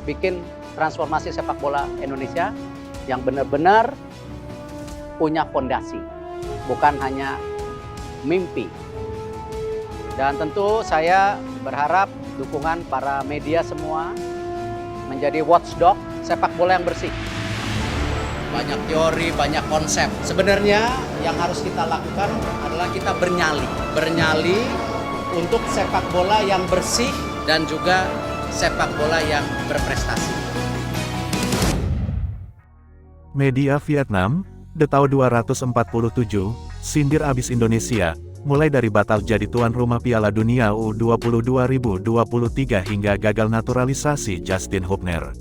bikin transformasi sepak bola Indonesia yang benar-benar punya fondasi, bukan hanya mimpi. Dan tentu saya berharap dukungan para media semua menjadi watchdog sepak bola yang bersih. Banyak teori, banyak konsep. Sebenarnya yang harus kita lakukan adalah kita bernyali untuk sepak bola yang bersih dan juga sepak bola yang berprestasi. Media Vietnam, The Tao 247, sindir abis Indonesia, mulai dari batal jadi tuan rumah Piala Dunia U20 2023 hingga gagal naturalisasi Justin Hubner.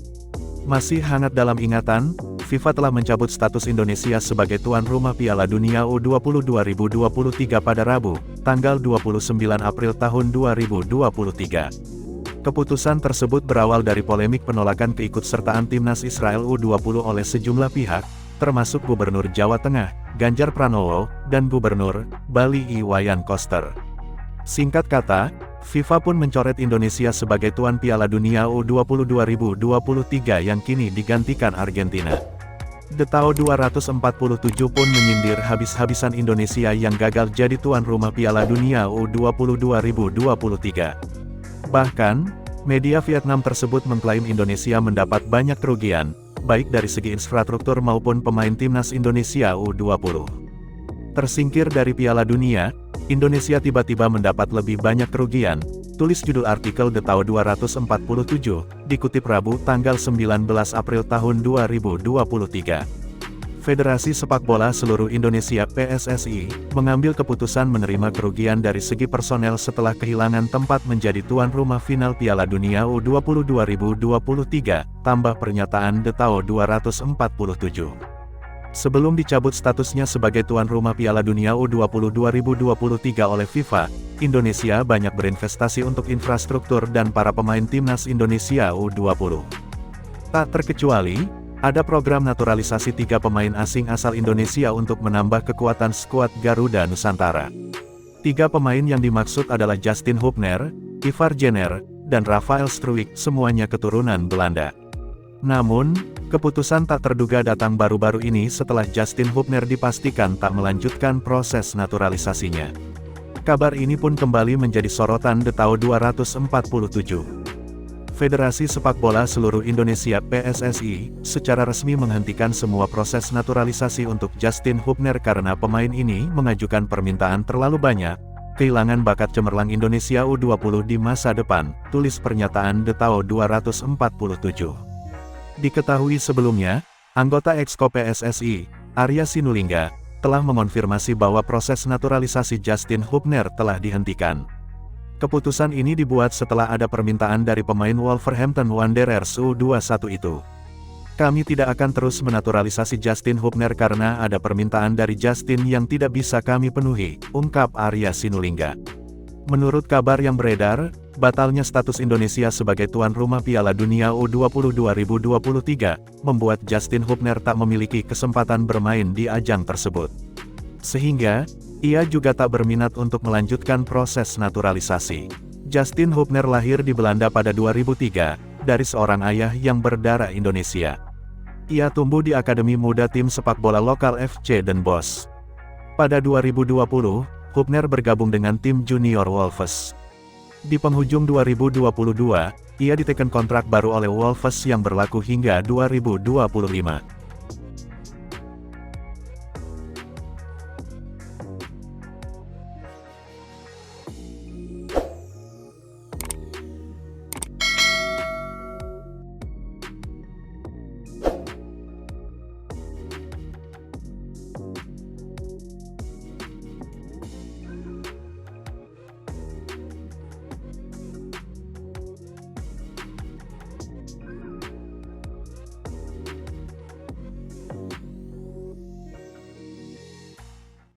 Masih hangat dalam ingatan, FIFA telah mencabut status Indonesia sebagai tuan rumah Piala Dunia U20 2023 pada Rabu, tanggal 29 April tahun 2023. Keputusan tersebut berawal dari polemik penolakan keikutsertaan timnas Israel U20 oleh sejumlah pihak, termasuk Gubernur Jawa Tengah, Ganjar Pranowo, dan Gubernur Bali Iwayan Koster. Singkat kata, FIFA pun mencoret Indonesia sebagai tuan Piala Dunia U20 2023 yang kini digantikan Argentina. The Tao 247 pun menyindir habis-habisan Indonesia yang gagal jadi tuan rumah Piala Dunia U20 2023. Bahkan, media Vietnam tersebut mengklaim Indonesia mendapat banyak kerugian, baik dari segi infrastruktur maupun pemain timnas Indonesia U20. Tersingkir dari Piala Dunia, Indonesia tiba-tiba mendapat lebih banyak kerugian, tulis judul artikel The Tao 247, dikutip Rabu tanggal 19 April tahun 2023. Federasi Sepak Bola Seluruh Indonesia (PSSI) mengambil keputusan menerima kerugian dari segi personel setelah kehilangan tempat menjadi tuan rumah final Piala Dunia U20 2023, tambah pernyataan The Tao 247. Sebelum dicabut statusnya sebagai tuan rumah Piala Dunia U20 2023 oleh FIFA, Indonesia banyak berinvestasi untuk infrastruktur dan para pemain timnas Indonesia U20. Tak terkecuali, ada program naturalisasi 3 pemain asing asal Indonesia untuk menambah kekuatan skuad Garuda Nusantara. 3 pemain yang dimaksud adalah Justin Hubner, Ivar Jenner, dan Rafael Struijk, semuanya keturunan Belanda. Namun, keputusan tak terduga datang baru-baru ini setelah Justin Hubner dipastikan tak melanjutkan proses naturalisasinya. Kabar ini pun kembali menjadi sorotan The Tao 247. Federasi Sepak Bola Seluruh Indonesia (PSSI) secara resmi menghentikan semua proses naturalisasi untuk Justin Hubner karena pemain ini mengajukan permintaan terlalu banyak, kehilangan bakat cemerlang Indonesia U20 di masa depan, tulis pernyataan The Tao 247. Diketahui sebelumnya, anggota Exco PSSI, Arya Sinulinga, telah mengonfirmasi bahwa proses naturalisasi Justin Hubner telah dihentikan. Keputusan ini dibuat setelah ada permintaan dari pemain Wolverhampton Wanderers U21 itu. Kami tidak akan terus menaturalisasi Justin Hubner karena ada permintaan dari Justin yang tidak bisa kami penuhi, ungkap Arya Sinulinga. Menurut kabar yang beredar, batalnya status Indonesia sebagai tuan rumah Piala Dunia U20 2023, membuat Justin Hubner tak memiliki kesempatan bermain di ajang tersebut. Sehingga, ia juga tak berminat untuk melanjutkan proses naturalisasi. Justin Hubner lahir di Belanda pada 2003, dari seorang ayah yang berdarah Indonesia. Ia tumbuh di Akademi Muda tim sepak bola lokal FC Den Bosch. Pada 2020, Hubner bergabung dengan tim Junior Wolves. Di penghujung 2022, ia diteken kontrak baru oleh Wolves yang berlaku hingga 2025.